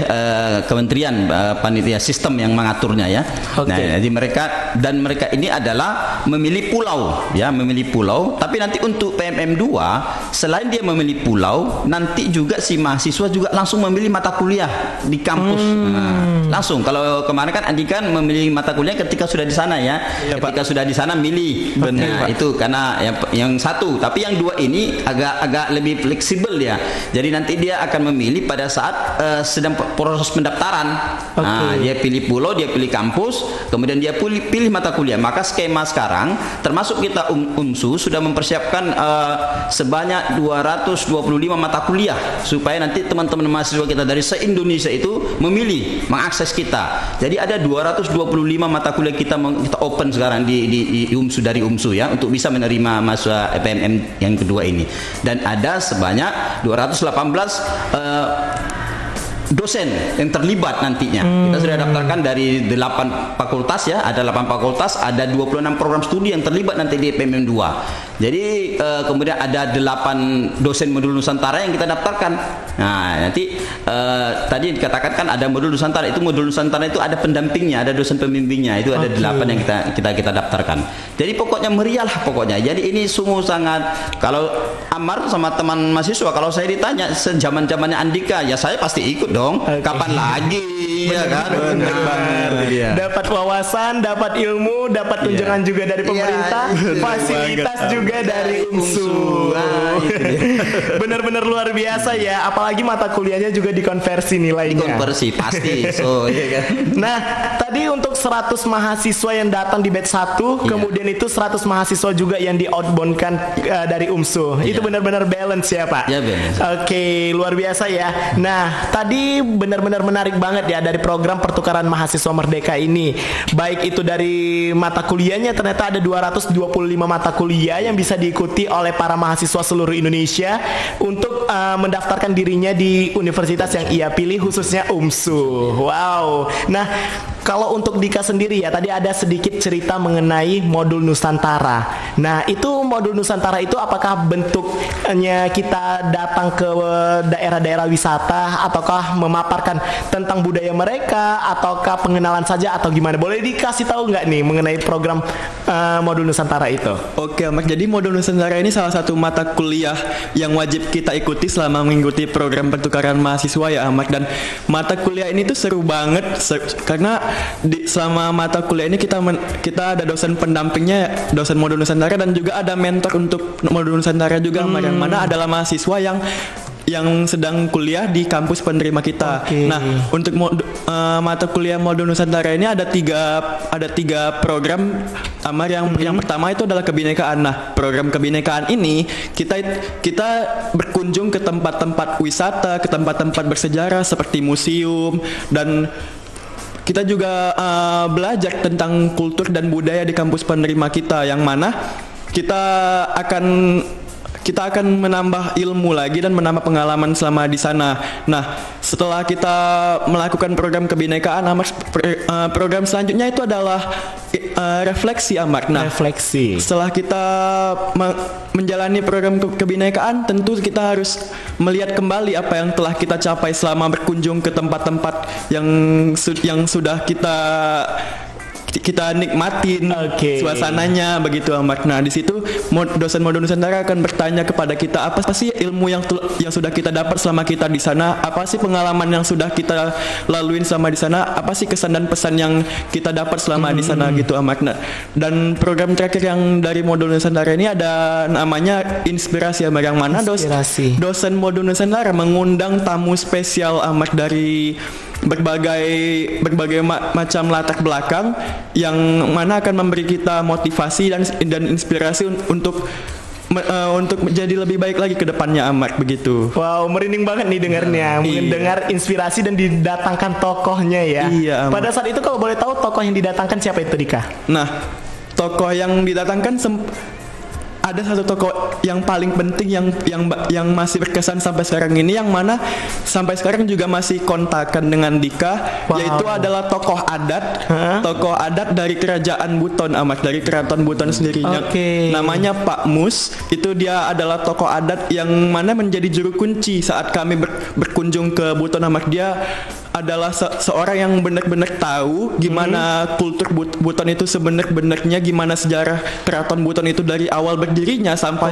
kementerian, panitia sistem yang mengaturnya ya. Nah, jadi mereka ini adalah memilih pulau ya, memilih pulau. Tapi nanti untuk PMM 2 selain dia memilih pulau, nanti juga si mahasiswa juga langsung memilih mata kuliah di kampus. Langsung. Kalau kemarin kan Andika memilih mata kuliah ketika sudah di sana ya. Ketika sudah di sana milih. Nah, itu karena yang satu, tapi yang 2 ini agak lebih fleksibel ya. Jadi nanti dia akan memilih pada saat sedang proses pendaftaran. Nah, dia pilih pulau, dia pilih kampus, kemudian dia pilih mata kuliah. Maka skema sekarang termasuk kita UMSU sudah mempersiapkan sebanyak 225 mata kuliah supaya nanti teman-teman mahasiswa kita dari se-Indonesia itu memilih, mengakses kita. Jadi ada 225 mata kuliah kita open sekarang di UMSU, dari UMSU ya, untuk bisa menerima mahasiswa PMM yang kedua ini. Dan ada sebanyak 218 dosen yang terlibat nantinya. Kita sudah daftarkan dari 8 fakultas ya, ada 8 fakultas, ada 26 program studi yang terlibat nanti di PMM 2. Jadi kemudian ada 8 dosen modul Nusantara yang kita daftarkan. Nah, nanti tadi dikatakan kan ada modul Nusantara. Itu modul Nusantara itu ada pendampingnya, ada dosen pembimbingnya. Itu ada 8 yang kita daftarkan. Jadi pokoknya meriah lah pokoknya. Jadi ini sungguh sangat, kalau Amar sama teman mahasiswa, kalau saya ditanya sejaman-zamannya Andika, ya saya pasti ikut dong. Kapan lagi? Ya kan? Benar banget. Dapat wawasan, dapat ilmu, dapat tunjangan juga dari pemerintah, fasilitas juga dari UMSU. Benar-benar luar biasa ya. Apalagi mata kuliahnya juga dikonversi nilainya. Dikonversi pasti. So, iya kan? Nah, tadi untuk 100 mahasiswa yang datang di batch 1, kemudian itu 100 mahasiswa juga yang di-outbound-kan dari UMSU. Itu benar-benar balance ya, Pak? Ya, balance. Oke, luar biasa ya. Nah, tadi benar-benar menarik banget ya dari program pertukaran mahasiswa merdeka ini. Baik itu dari mata kuliahnya, ternyata ada 225 mata kuliah yang bisa diikuti oleh para mahasiswa seluruh Indonesia untuk mendaftarkan dirinya di universitas yang ia pilih, khususnya UMSU. Wow. Nah, kalau untuk Dika sendiri ya, tadi ada sedikit cerita mengenai modul Nusantara. Nah, itu modul Nusantara itu apakah bentuknya kita datang ke daerah-daerah wisata, ataukah memaparkan tentang budaya mereka, ataukah pengenalan saja, atau gimana? Boleh dikasih tahu nggak nih mengenai program modul Nusantara itu? Oke, Mak. Jadi modul Nusantara ini salah satu mata kuliah yang wajib kita ikuti selama mengikuti program pertukaran mahasiswa ya, Ahmad. Dan mata kuliah ini tuh seru banget karena selama mata kuliah ini kita ada dosen pendampingnya, dosen modul Nusantara, dan juga ada mentor untuk modul Nusantara juga, yang mana adalah mahasiswa yang sedang kuliah di kampus penerima kita. Nah, untuk mata kuliah modul Nusantara ini ada tiga program. Amar, yang pertama itu adalah kebinekaan. Nah, program kebinekaan ini kita berkunjung ke tempat-tempat wisata, ke tempat-tempat bersejarah seperti museum, dan kita juga belajar tentang kultur dan budaya di kampus penerima kita, yang mana kita akan menambah ilmu lagi dan menambah pengalaman selama di sana. Nah, setelah kita melakukan program kebinekaan, Amar, program selanjutnya itu adalah refleksi, Amar. Nah, refleksi. Setelah kita menjalani program kebinekaan, tentu kita harus melihat kembali apa yang telah kita capai selama berkunjung ke tempat-tempat yang sudah kita nikmatin suasananya begitu, Ahmad. Nah, di situ dosen modul Nusantara akan bertanya kepada kita, apa sih ilmu yang sudah kita dapat selama kita di sana, apa sih pengalaman yang sudah kita laluin selama di sana, apa sih kesan dan pesan yang kita dapat selama di sana gitu, Ahmad. Nah, dan program terakhir yang dari modul Nusantara ini ada namanya Inspirasi, Ahmad, yang mana dosen modul Nusantara mengundang tamu spesial, Ahmad, dari berbagai macam latar belakang, yang mana akan memberi kita motivasi dan inspirasi untuk menjadi lebih baik lagi ke depannya, Amar, begitu. Wow, merinding banget nih dengarnya. Mendengar inspirasi dan didatangkan tokohnya ya. Iya, Amar. Pada saat itu kalau boleh tahu tokoh yang didatangkan siapa itu, Dika? Nah, tokoh yang didatangkan ada satu tokoh yang paling penting yang masih berkesan sampai sekarang ini, yang mana sampai sekarang juga masih kontakan dengan Dika, yaitu adalah tokoh adat dari kerajaan Buton, Ahmad, dari keraton Buton sendirinya. Namanya Pak Mus. Itu dia adalah tokoh adat yang mana menjadi juru kunci saat kami berkunjung ke Buton, Ahmad. Dia adalah seorang yang benar-benar tahu gimana kultur Buton itu sebenar-benarnya, gimana sejarah keraton Buton itu dari awal berdirinya sampai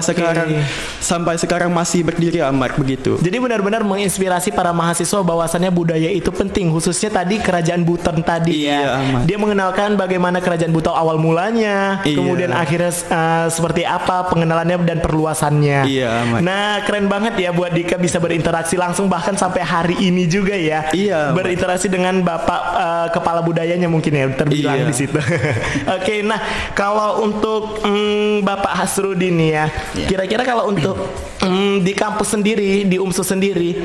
sekarang masih berdiri, Ahmad, begitu. Jadi benar-benar menginspirasi para mahasiswa bahwasannya budaya itu penting, khususnya tadi kerajaan Buton tadi ya. Ahmad. Dia mengenalkan bagaimana kerajaan Buton awal mulanya, kemudian akhirnya seperti apa pengenalannya dan perluasannya. Ahmad. Nah, keren banget ya buat Dika bisa berinteraksi langsung, bahkan sampai hari ini juga ya. Berinteraksi dengan Bapak kepala budayanya mungkin ya terbilang di situ. Oke, nah kalau untuk Bapak Hasrudin ya, kira-kira kalau untuk di kampus sendiri, di UMSU sendiri,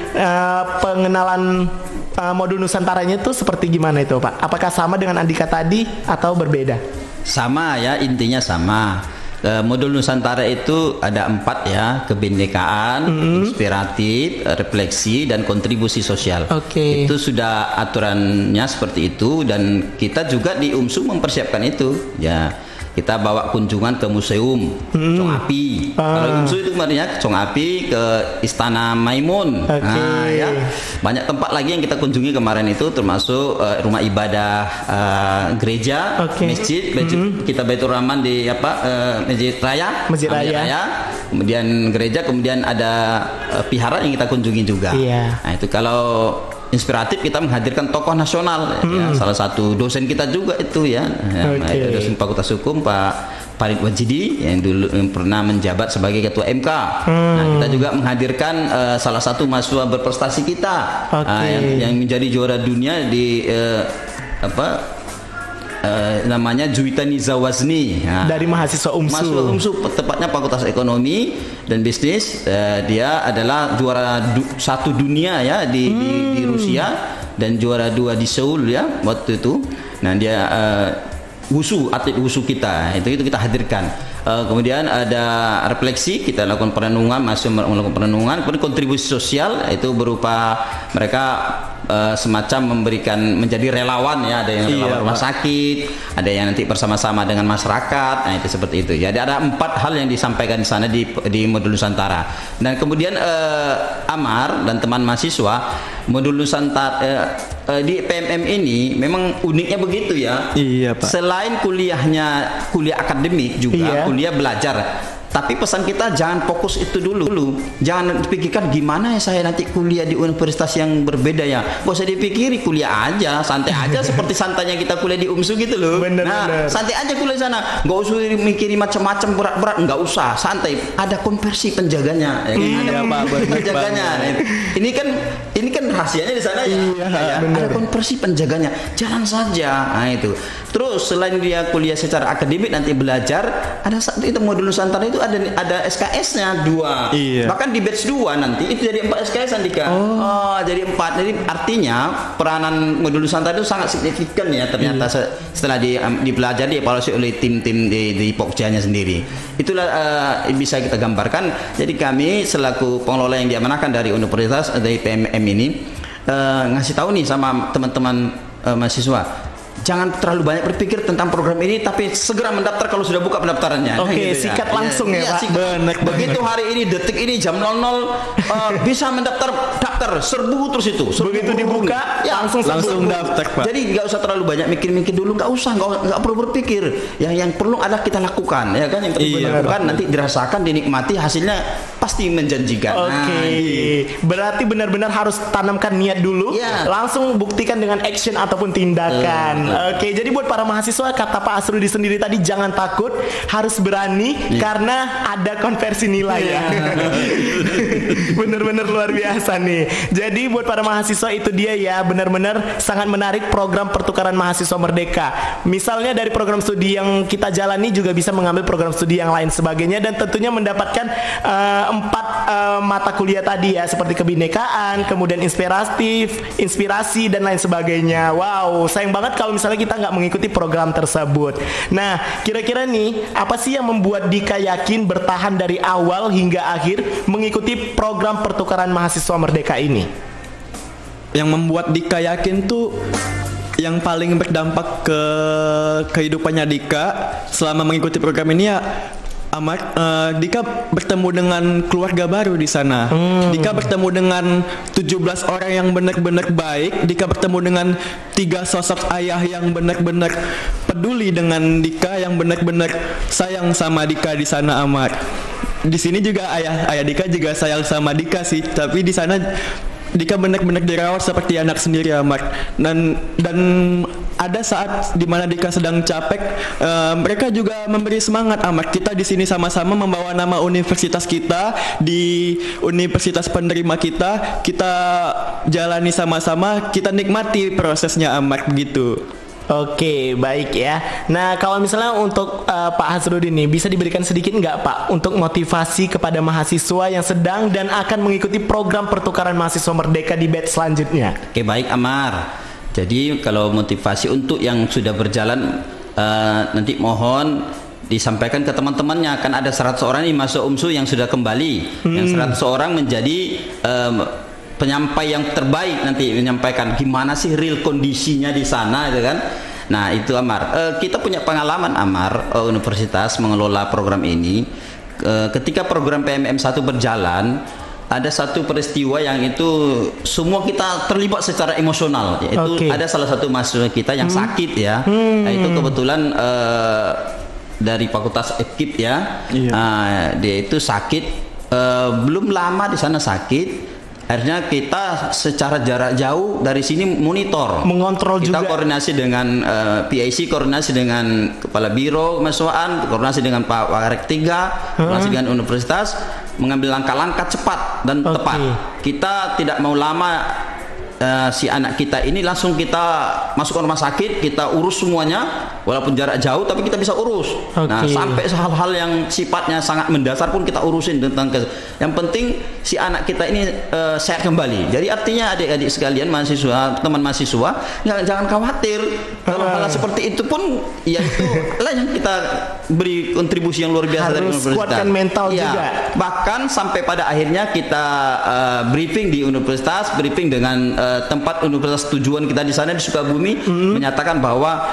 pengenalan modul Nusantaranya itu seperti gimana itu, Pak? Apakah sama dengan Andika tadi atau berbeda? Sama ya, intinya sama. Modul Nusantara itu ada 4 ya: kebinekaan, inspiratif, refleksi, dan kontribusi sosial. Itu sudah aturannya seperti itu, dan kita juga di UMSU mempersiapkan itu ya. kita bawa kunjungan ke museum Chong Api. Kalau UMSU itu artinya Chong Api, ke Istana Maimun. Nah, ya. Banyak tempat lagi yang kita kunjungi kemarin itu, termasuk rumah ibadah, gereja, masjid, kita Baitur Rahman di Masjid Raya. Kemudian gereja, kemudian ada vihara yang kita kunjungi juga. Nah, itu kalau inspiratif kita menghadirkan tokoh nasional, ya, salah satu dosen kita juga itu ya, itu dosen Fakultas Hukum Pak Farid Wajidi yang dulu pernah menjabat sebagai ketua MK. Nah, kita juga menghadirkan salah satu mahasiswa berprestasi kita yang menjadi juara dunia di namanya Juwita Nizawazni. Nah, dari mahasiswa UMSU. Mahasiswa UMSU, tepatnya Fakultas Ekonomi dan Bisnis. Dia adalah juara satu dunia ya di Rusia dan juara 2 di Seoul ya waktu itu. Nah, dia wushu, atlet wushu kita itu kita hadirkan. Kemudian ada refleksi, kita lakukan perenungan, masih melakukan perenungan. Kemudian kontribusi sosial itu berupa mereka semacam memberikan, menjadi relawan ya, ada yang relawan rumah sakit, ada yang nanti bersama-sama dengan masyarakat. Nah, itu seperti itu. Jadi ada 4 hal yang disampaikan di sana di modul Nusantara. Dan kemudian Amar dan teman mahasiswa modul Nusantara di PMM ini memang uniknya begitu ya. Iya, Pak. Selain kuliah akademik juga kuliah belajar. Tapi pesan kita jangan fokus itu dulu. Jangan pikirkan gimana ya saya nanti kuliah di universitas yang berbeda ya. Gak usah dipikiri, kuliah aja, santai aja seperti santainya kita kuliah di UMSU gitu loh. Bener. Santai aja kuliah di sana. Gak usah mikirin macam-macam berat-berat, nggak usah, santai. Ada konversi penjaganya, ya kan? Ada penjaganya. Ini kan rahasianya di sana ya. Ada konversi penjaganya. Jalan saja. Nah, itu. Terus selain dia kuliah secara akademik nanti belajar, ada satu itu modul Nusantara itu ada SKS-nya 2. Bahkan di batch 2 nanti itu jadi 4 SKS Andika. Jadi 4. Jadi artinya peranan modul Nusantara itu sangat signifikan ya ternyata setelah dipelajari, dievaluasi oleh tim-tim di Pokjanya sendiri. Itulah bisa kita gambarkan. Jadi kami selaku pengelola yang diamanahkan dari universitas dari PMM ini ngasih tahu nih sama teman-teman mahasiswa, jangan terlalu banyak berpikir tentang program ini, tapi segera mendaftar kalau sudah buka pendaftarannya. Oke, gitu sikat langsung ya, Pak. Begitu hari ini, detik ini, jam 00 bisa daftar, serbu terus itu. Begitu dibuka, langsung daftar, Pak. Jadi nggak usah terlalu banyak mikir-mikir dulu, nggak perlu berpikir. Yang perlu adalah kita lakukan, ya kan? Yang perlu lakukan nanti dirasakan, dinikmati, hasilnya pasti menjanjikan. Berarti benar-benar harus tanamkan niat dulu, langsung buktikan dengan action ataupun tindakan. Oke, jadi buat para mahasiswa, kata Pak Asrudi sendiri tadi, jangan takut, harus berani karena ada konversi nilai ya. Bener-bener luar biasa nih. Jadi buat para mahasiswa itu dia ya, benar-benar sangat menarik program pertukaran mahasiswa merdeka. Misalnya dari program studi yang kita jalani juga bisa mengambil program studi yang lain sebagainya, dan tentunya mendapatkan 4 mata kuliah tadi ya, seperti kebinekaan, kemudian inspirasi dan lain sebagainya. Wow, sayang banget kalau misalnya kita nggak mengikuti program tersebut. Nah, kira-kira nih apa sih yang membuat Dika yakin bertahan dari awal hingga akhir mengikuti program pertukaran mahasiswa merdeka ini? Yang membuat Dika yakin tuh yang paling berdampak ke kehidupannya Dika selama mengikuti program ini ya, Amar, Dika bertemu dengan keluarga baru di sana. Dika bertemu dengan 17 orang yang benar-benar baik. Dika bertemu dengan 3 sosok ayah yang benar-benar peduli dengan Dika, yang benar-benar sayang sama Dika di sana, Amar. Di sini juga ayah Dika juga sayang sama Dika sih, tapi di sana Dika benar-benar dirawat seperti anak sendiri, Amar. Dan ada saat dimana Dika sedang capek, mereka juga memberi semangat, Amar. Kita di sini sama-sama membawa nama universitas kita, di universitas penerima kita jalani sama-sama, kita nikmati prosesnya, Amar, begitu. Oke, baik ya. Nah, kalau misalnya untuk Pak Hasrudin nih, bisa diberikan sedikit nggak Pak untuk motivasi kepada mahasiswa yang sedang dan akan mengikuti program pertukaran mahasiswa merdeka di batch selanjutnya? Oke, baik Amar. Jadi kalau motivasi untuk yang sudah berjalan, nanti mohon disampaikan ke teman-temannya. Kan ada 100 orang yang masuk UMSU yang sudah kembali, yang 100 orang menjadi penyampai yang terbaik, nanti menyampaikan gimana sih real kondisinya di sana, gitu kan. Nah itu Amar, kita punya pengalaman Amar, universitas mengelola program ini. Ketika program PMM 1 berjalan, ada satu peristiwa yang itu semua kita terlibat secara emosional, yaitu ada salah satu mahasiswa kita yang sakit ya. Nah, itu kebetulan dari Fakultas Ekip ya. Dia itu sakit, belum lama di sana sakit. Akhirnya kita secara jarak jauh dari sini monitor, mengontrol kita juga. Koordinasi dengan PIC, koordinasi dengan Kepala Biro Kemahasiswaan, koordinasi dengan Pak Warek 3, koordinasi dengan universitas, mengambil langkah-langkah cepat dan tepat. Kita tidak mau lama, si anak kita ini langsung kita masuk ke rumah sakit, kita urus semuanya walaupun jarak jauh, tapi kita bisa urus. Nah, sampai hal-hal yang sifatnya sangat mendasar pun kita urusin tentang yang penting si anak kita ini sehat kembali. Jadi artinya adik-adik sekalian mahasiswa, teman mahasiswa, jangan khawatir kalau hal seperti itu pun ya itu lah yang kita beri kontribusi yang luar biasa dari universitas. Kuatkan mental juga. Bahkan sampai pada akhirnya kita briefing di universitas, briefing dengan tempat universitas tujuan kita di sana di Sukabumi, menyatakan bahwa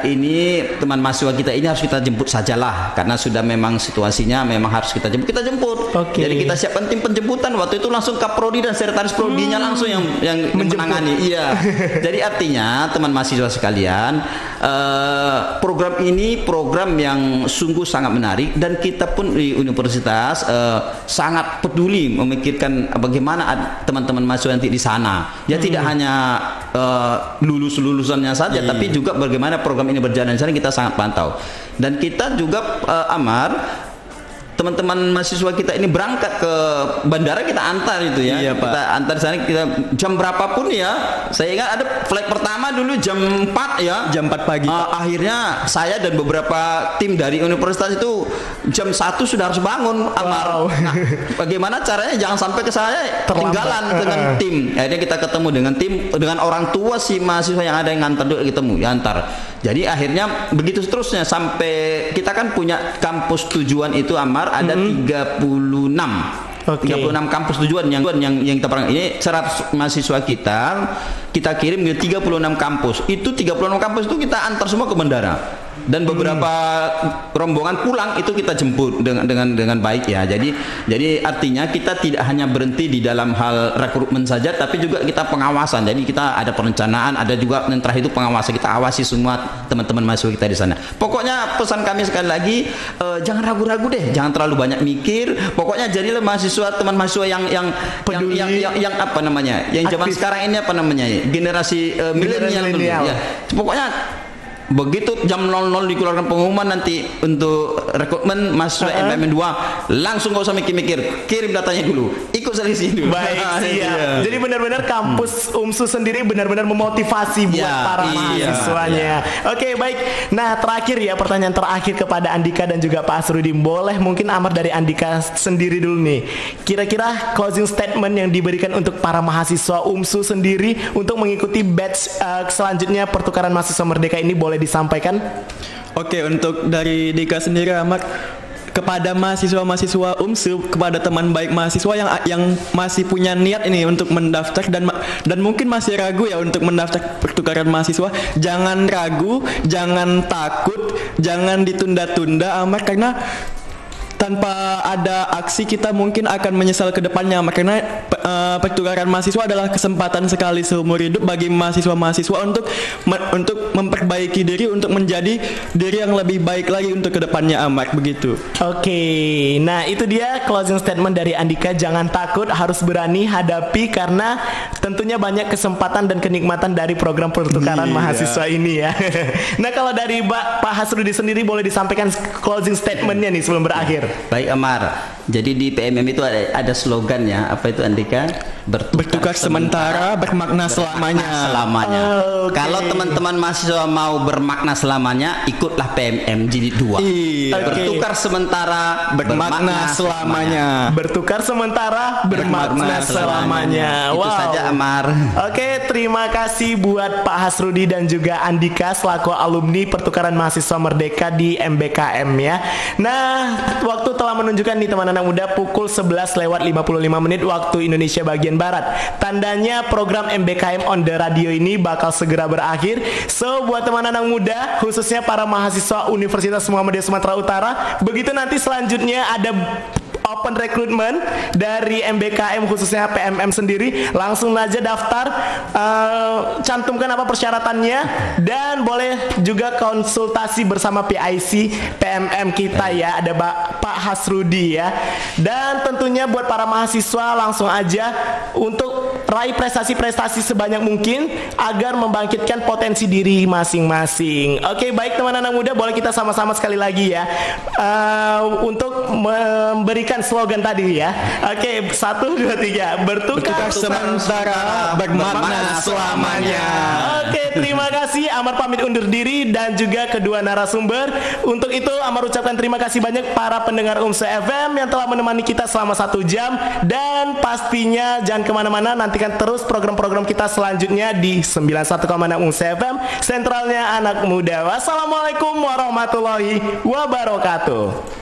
ini teman mahasiswa kita ini harus kita jemput sajalah karena sudah memang situasinya memang harus kita jemput. Jadi kita siapkan tim penjemputan. Waktu itu langsung Kaprodi dan sekretaris prodinya langsung yang menangani. Iya. Jadi artinya teman mahasiswa sekalian, program ini program yang sungguh sangat menarik dan kita pun di universitas sangat peduli memikirkan bagaimana teman-teman mahasiswa nanti di sana. Ya tidak hanya lulusannya saja, tapi juga bagaimana program ini berjalan di sana kita sangat pantau. Dan kita juga Amar, teman-teman mahasiswa kita ini berangkat ke bandara kita antar itu ya. Iya, Pak. Kita antar sana, kita jam berapapun ya. Saya ingat ada flight pertama dulu jam 4 ya. Jam 4 pagi. Akhirnya saya dan beberapa tim dari universitas itu jam 1 sudah harus bangun Amar. Nah, bagaimana caranya jangan sampai ke saya ketinggalan dengan tim. Akhirnya kita ketemu dengan tim, dengan orang tua si mahasiswa yang ada yang ngantar dulu ketemu, ya antar. Jadi akhirnya begitu seterusnya sampai kita kan punya kampus tujuan itu Amar ada 36 kampus tujuan yang kita pernah ini 100 mahasiswa kita kirim ke 36 kampus. Itu 36 kampus itu kita antar semua ke bandara. Dan beberapa rombongan pulang itu kita jemput dengan baik ya. Jadi artinya kita tidak hanya berhenti di dalam hal rekrutmen saja, tapi juga kita pengawasan. Jadi kita ada perencanaan, ada juga yang terakhir itu pengawasan. Kita awasi semua teman-teman mahasiswa kita di sana. Pokoknya pesan kami sekali lagi, jangan ragu-ragu deh, jangan terlalu banyak mikir. Pokoknya jadilah teman mahasiswa yang apa namanya, yang zaman sekarang ini apa namanya, generasi milenial dulu ya. Pokoknya begitu jam 00 dikeluarkan pengumuman nanti untuk rekrutmen mahasiswa MPM 2, langsung gak usah mikir-mikir, kirim datanya dulu, ikut seleksi dulu. Baik, siap. Jadi benar-benar kampus UMSU sendiri benar-benar memotivasi buat para mahasiswanya. Oke, baik. Nah, terakhir ya, pertanyaan terakhir kepada Andika dan juga Pak Asrudin. Boleh mungkin Amar dari Andika sendiri dulu nih. Kira-kira closing statement yang diberikan untuk para mahasiswa UMSU sendiri untuk mengikuti batch selanjutnya pertukaran mahasiswa merdeka ini boleh disampaikan? Oke, untuk dari Dika sendiri Ahmad, kepada mahasiswa-mahasiswa UMSU, kepada teman baik mahasiswa yang masih punya niat ini untuk mendaftar dan mungkin masih ragu ya untuk mendaftar pertukaran mahasiswa, jangan ragu, jangan takut, jangan ditunda-tunda Ahmad, karena tanpa ada aksi kita mungkin akan menyesal ke depannya. Karena pertukaran mahasiswa adalah kesempatan sekali seumur hidup bagi mahasiswa-mahasiswa untuk memperbaiki diri, untuk menjadi diri yang lebih baik lagi untuk kedepannya Ahmad, begitu. Oke, nah itu dia closing statement dari Andika. Jangan takut, harus berani hadapi karena tentunya banyak kesempatan dan kenikmatan dari program pertukaran mahasiswa ini ya. Nah kalau dari Pak Hasrudi sendiri boleh disampaikan closing statementnya nih sebelum berakhir. Baik Amar, jadi di PMM itu ada slogannya, apa itu Andika? Bertukar sementara, bermakna selamanya. Kalau teman-teman mahasiswa mau bermakna selamanya, ikutlah PMM jilid 2. Bertukar sementara, bermakna selamanya. Bertukar sementara, bermakna selamanya. Itu saja Amar. Oke, terima kasih buat Pak Hasrudi dan juga Andika selaku alumni pertukaran mahasiswa merdeka di MBKM ya. Nah, waktu telah menunjukkan nih teman-teman anak muda pukul 11:55 waktu Indonesia bagian Barat. Tandanya program MBKM on the radio ini bakal segera berakhir. So buat teman anak muda, khususnya para mahasiswa Universitas Muhammadiyah Sumatera Utara, begitu nanti selanjutnya ada open recruitment dari MBKM khususnya PMM sendiri, langsung aja daftar, cantumkan apa persyaratannya, dan boleh juga konsultasi bersama PIC PMM kita ya, ada Pak Hasrudi ya. Dan tentunya buat para mahasiswa langsung aja untuk raih prestasi-prestasi sebanyak mungkin agar membangkitkan potensi diri masing-masing. Oke, baik teman anak muda, boleh kita sama-sama sekali lagi ya untuk memberikan slogan tadi ya. Oke, 1, 2, 3. Bertukar sementara, bermakna selamanya. Oke, terima kasih. Amar pamit undur diri dan juga kedua narasumber. Untuk itu Amar ucapkan terima kasih banyak para pendengar UMSE FM yang telah menemani kita selama 1 jam. Dan pastinya jangan kemana-mana, nantikan terus program-program kita selanjutnya di 91,6 UMSE FM, sentralnya anak muda. Wassalamualaikum warahmatullahi wabarakatuh.